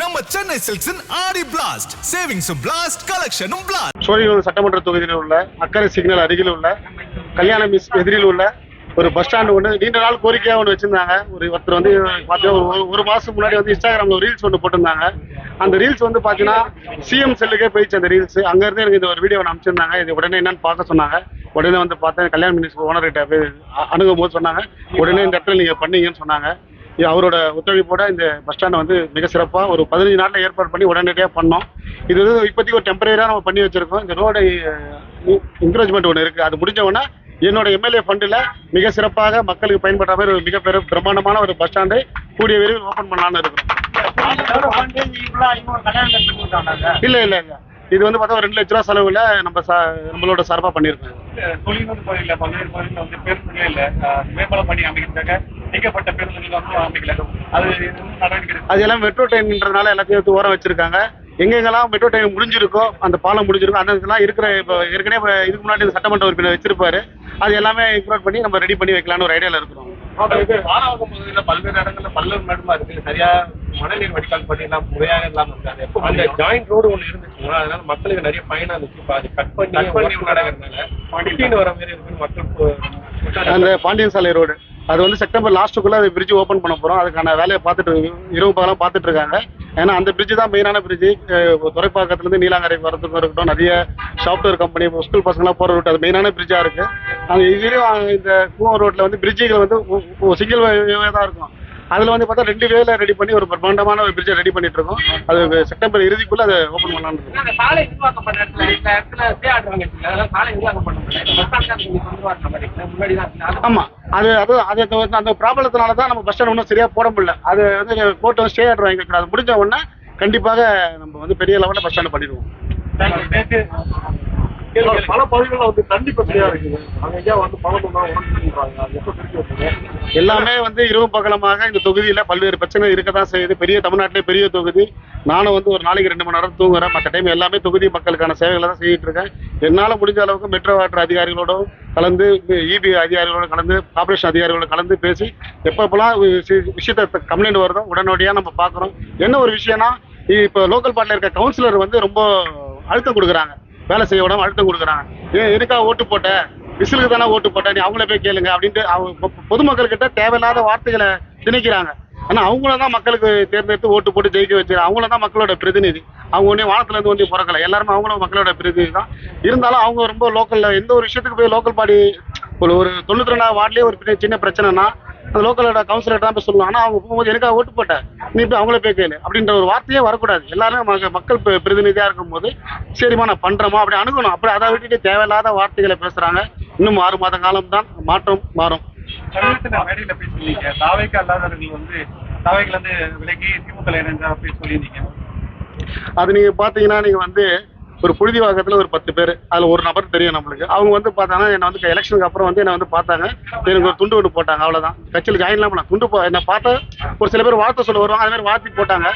நம்ம சென்னை சில்க்ஸின் Aadi blast savings blast கலெக்ஷனும் பிளாஸ்ட். சோழிங்கநல்லூர் சட்டமன்ற தொகுதியில் உள்ள அக்கறை சிக்னல் அருகில் உள்ள கல்யாண மிஸ் எதிரில் உள்ள ஒரு பஸ் ஸ்டாண்டு ஒன்று நீண்ட நாள் கோரிக்கையாக ஒன்று வச்சிருந்தாங்க. ஒருத்தர் வந்து பார்த்தீங்கன்னா ஒரு மாதம் முன்னாடி வந்து இன்ஸ்டாகிராமில் ஒரு ரீல்ஸ் ஒன்று போட்டிருந்தாங்க. அந்த ரீல்ஸ் வந்து பார்த்தீங்கன்னா சிஎம் செல்லுக்கே போயிடுச்சு அந்த ரீல்ஸ். அங்கேருந்து எனக்கு இந்த ஒரு வீடியோ அனுப்பிச்சிருந்தாங்க. இது உடனே என்னன்னு பார்க்க சொன்னாங்க. உடனே வந்து பார்த்தேன் கல்யாண மினிஸ்டர் ஓனர்கிட்ட போய் அணுகும் போது சொன்னாங்க உடனே இந்த இடத்துல நீங்கள் பண்ணீங்கன்னு சொன்னாங்க. அவரோட ஒத்துழைப்போட இந்த பஸ் ஸ்டாண்டை வந்து மிக சிறப்பாக ஒரு 15 நாளில் ஏற்பாடு பண்ணி உடனடியாக பண்ணோம். இது வந்து இப்போதைக்கு ஒரு டெம்பரரியாக நம்ம பண்ணி வச்சிருக்கோம். இந்த ரோடு என்கரேஜ்மெண்ட் ஒன்று இருக்குது. அது முடிஞ்ச உடனே என்னோட எம்எல்ஏ ஃபண்டில் மிக சிறப்பாக மக்களுக்கு பயன்படுற மாதிரி ஒரு மிக பிரம்மாண்டமான ஒரு பஸ் ஸ்டாண்டு கூடிய விரைவில் ஓப்பன் பண்ணலான்னு இருக்கிறோம். இல்லை இல்லை இல்லை, இது வந்து பார்த்தா 2 லட்ச ரூபா செலவில் நம்மளோட சார்பாக பண்ணியிருக்கோம். அது எல்லாம் மெட்ரோ ட்ரெயின்ன்றதுனால எல்லாத்தையும் ஓரம் வச்சிருக்காங்க. எங்கெங்கெல்லாம் மெட்ரோ ட்ரெயின் முடிஞ்சிருக்கோ அந்த பாலம் முடிஞ்சிருக்கோ அந்த இதெல்லாம் இருக்கிற இப்போ ஏற்கனவே இதுக்கு முன்னாடி இந்த சட்டமன்ற உறுப்பினர் வச்சிருப்பாரு. அது எல்லாமே இன்க்ளூட் பண்ணி நம்ம ரெடி பண்ணி வைக்கலாம்னு ஒரு ஐடியாவில் இருக்கிறோம். வாராவகம் பகுதியில் பல்வேறு இடங்களில் பள்ளம் நடுமா இருக்கு. சரியா மழைநீர் வடிகால் பண்ணிடலாம் முறையாக இல்லாமல் இருக்காது. அந்த ஜாயிண்ட் ரோடு ஒன்று இருந்துச்சுங்களா, அதனால மக்களுக்கு நிறைய பயனா இருந்துச்சு. இப்போ அது கட் பண்ணி நடக்கிறதுனால வண்டின்னு வர மாதிரி இருக்கு மக்கள். அந்த பாண்டியன் சாலை ரோடு அது வந்து செப்டம்பர் லாஸ்ட்டுக்குள்ள அது பிரிட்ஜ் ஓப்பன் பண்ண போகிறோம். அதுக்கான வேலையை பார்த்துட்டு இரவு பகலாம் பார்த்துட்டு இருக்காங்க. ஏன்னா அந்த பிரிட்ஜ் தான் மெயினான பிரிட்ஜ். துறைப்பாக்கத்துலேருந்து நீலாங்கரை வரதுக்கும் இருக்கட்டும், நிறைய சாஃப்ட்வேர் கம்பெனி ஸ்கூல் பசங்களாம் போகிற ரூட் அது மெயினான பிரிட்ஜாக இருக்குது. அந்த இதுலேயும் இந்த கூவம் ரோட்டில் வந்து பிரிட்ஜுகள் வந்து சிங்கிள் வே தான் இருக்கும். அதில் வந்து பார்த்தா 2 வேல ரெடி பண்ணி ஒரு பிரம்மாண்டமான ஒரு பிரிட்ஜை ரெடி பண்ணிட்டு இருக்கோம். அது செப்டம்பர் இறுதிக்குள்ள அதை ஓப்பன் பண்ணலான்னு இருக்கோம். ஆமாம், அது அந்த ப்ராப்ளத்தினால தான் நம்ம பஸ் ஸ்டாண்ட் ஒன்றும் சரியாக போட முடியல. அது வந்து கோர்ட் வந்து ஸ்டே ஆர்டர் வாங்கிக்கிறது. அது முடிஞ்ச உடனே கண்டிப்பாக நம்ம வந்து பெரிய லெவலில் பஸ் ஸ்டாண்ட் பண்ணிடுவோம். பல பகுதிகளில் வந்து தண்ணி பிரச்சனையா இருக்குது. அங்கேயா வந்து எல்லாமே வந்து இரவு பகலமாக இந்த தொகுதியில பல்வேறு பிரச்சனை இருக்கதான் செய்யுது. பெரிய தமிழ்நாட்டிலே பெரிய தொகுதி. நானும் வந்து ஒரு நாளைக்கு 2 மணி நேரம் தூங்குறேன். மற்ற டைம் எல்லாமே தொகுதி மக்களுக்கான சேவைகளை தான் செய்யிட்டு இருக்கேன். என்னால் முடிஞ்ச அளவுக்கு மெட்ரோ வாட்டர் அதிகாரிகளோட கலந்து, இபி அதிகாரிகளோட கலந்து, கார்பரேஷன் அதிகாரிகளோட கலந்து பேசி எப்பப்பெல்லாம் விஷயத்த கம்ப்ளைண்ட் வருதோ உடனடியாக நம்ம பார்க்குறோம். என்ன ஒரு விஷயம்னா, இப்போ லோக்கல் பார்ட்டில் இருக்க கவுன்சிலர் வந்து ரொம்ப அழுத்தம் கொடுக்குறாங்க, வேலை செய்ய விடாம அழுத்தம் கொடுக்குறாங்க. எதுக்கா ஓட்டு போட்ட, விசிலுக்கு தானே ஓட்டு போட்ட, நீ அவங்கள போய் கேளுங்க அப்படின்ட்டு அவங்க பொதுமக்கள் கிட்ட தேவையில்லாத வார்த்தைகளை திணிக்கிறாங்க. ஆனால் அவங்கள தான் மக்களுக்கு தேர்ந்தெடுத்து ஓட்டு போட்டு ஜெயிக்க வச்சுருக்காங்க. அவங்கள தான் மக்களோட பிரதிநிதி. அவங்க ஒன்றும் வானத்துலேருந்து ஒன்றும் பிறக்கலை. எல்லாருமே அவங்களும் மக்களோட பிரதிநிதி தான். இருந்தாலும் அவங்க ரொம்ப லோக்கலில் எந்த ஒரு விஷயத்துக்கு போய் லோக்கல் பாடி ஒரு 92 வார்டுலேயே ஒரு சின்ன பிரச்சனைனா அந்த லோக்கலோட கவுன்சிலர் தான் போய் சொல்லணும். ஆனால் அவங்க போகும்போது எனக்காக ஓட்டு போட்ட, நீ போய் அவங்கள போய் கேளு அப்படின்ற ஒரு வார்த்தையே வரக்கூடாது. எல்லாருமே மக்கள் பிரதிநிதியாக இருக்கும்போது சரிமா நான் பண்ணுறோமா அப்படி அணுகணும். அப்படி அதை விட்டுட்டு தேவையில்லாத வார்த்தைகளை பேசுகிறாங்க. இன்னும் 6 மாத காலம் தான் மாற்றம் மாறும். மேடையில பேசிருந்தீங்க தாவைக்கு அல்லாதவர்கள் வந்து தாவைகள் வந்து விலகி திமுக சொல்லியிருந்தீங்க. அது நீங்கள் பார்த்தீங்கன்னா நீங்கள் வந்து ஒரு புழுதி வாக்கத்தில் ஒரு 10 பேர், அதில் ஒரு நபர் தெரியும் நம்மளுக்கு. அவங்க வந்து பார்த்தாங்கன்னா என்னை வந்து எலெக்ஷனுக்கு அப்புறம் வந்து என்னை வந்து பார்த்தாங்க. எனக்கு ஒரு துண்டு ஒன்று போட்டாங்க. அவ்வளோதான், கட்சியில் ஜாயின்லாம் பண்ணலாம். துண்டு என்னை பார்த்தா ஒரு சில பேர் வார்த்தை சொல்ல வருவாங்க. அது மாதிரி வார்த்தை போட்டாங்க.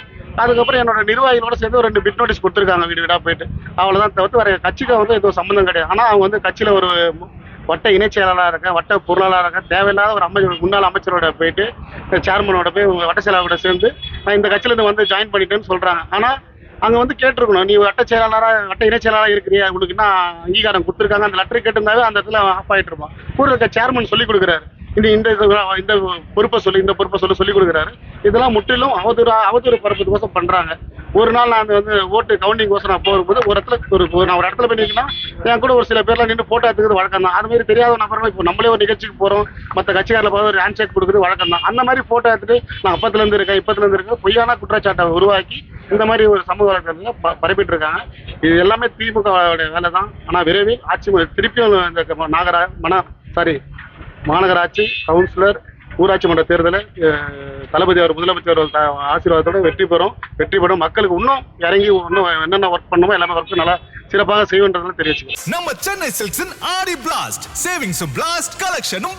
அதுக்கப்புறம் என்னோட நிர்வாகிகளோட சேர்ந்து ஒரு 2 பிட் நோட்டீஸ் கொடுத்துருக்காங்க வீடு வீடாக போயிட்டு. அவ்வளோதான், தவிர்த்து வேறு கட்சிக்கு வந்து எதுவும் சம்மந்தம் கிடையாது. ஆனால் அவங்க வந்து கட்சியில் ஒரு வட்ட இணைச் செயலாளராக இருக்கேன், வட்ட பொருளாளராக இருக்கேன். தேவையில்லாத ஒரு முன்னாள் அமைச்சரோட போயிட்டு சேர்மனோட போய் வட்ட செயலாளரோட சேர்ந்து நான் இந்த கட்சியிலேருந்து வந்து ஜாயின் பண்ணிட்டேன்னு சொல்கிறாங்க. ஆனால் அங்கே வந்து கேட்டிருக்கணும், நீ வட்ட இணைச் செயலாளராக இருக்கிறியா, உங்களுக்கு என்ன அங்கீகாரம் கொடுத்துருக்காங்க. அந்த லெட்டர் கேட்டிருந்தாவே அந்த இடத்துல ஆஃப் ஆகிட்டு இருப்பான். கூட இருக்க சேர்மன் சொல்லிக் கொடுக்குறாரு, இந்த பொறுப்பை சொல்லி கொடுக்குறாரு. இதெல்லாம் முற்றிலும் அவதூறு பரப்புறதுக்கோசம் பண்றாங்க. ஒரு நாள் நான் வந்து ஓட்டு கவுண்டிங் கோசம் நான் போகும்போது நான் ஒரு இடத்துல போய் நிற்கனா என் கூட ஒரு சில பேர்லாம் நின்று போட்டோ எடுத்துக்கிறது வழக்கம் தான். அது மாதிரி தெரியாத நபர்கள் இப்போ நம்மளே ஒரு நிகழ்ச்சிக்கு போகிறோம், மற்ற கட்சிக்காரில் பார்த்து ஒரு ஹேண்ட் ஷேக் கொடுக்குறது வழக்கம் தான். அந்த மாதிரி போட்டோ எடுத்துட்டு நான் அப்பத்துலேருந்து இருக்கேன் பொய்யான குற்றச்சாட்டை உருவாக்கி இந்த மாதிரி ஒரு சமூக வலைத்தளத்தில் பரப்பிட்டு இருக்காங்க. இது எல்லாமே திமுக வேலை தான். ஆனால் விரைவில் ஆட்சி திருப்பியும் இந்த மாநகராட்சி கவுன்சிலர் ஊராட்சி மன்ற தேர்தலை தளபதி முதலமைச்சர் ஆசீர்வாதத்தோட வெற்றி பெறும். மக்களுக்கு இன்னும் இறங்கி இன்னும் என்னென்ன ஒர்க் பண்ணுமோ எல்லாமே ஒர்க் நல்லா சிறப்பாக செய்வோன்றதுல தெரிவிச்சுக்கிறோம். நம்ம சென்னை சில்க்ஸின் ஆடி பிளாஸ்ட் சேவிங்ஸ் பிளாஸ்ட் கலெக்ஷனும்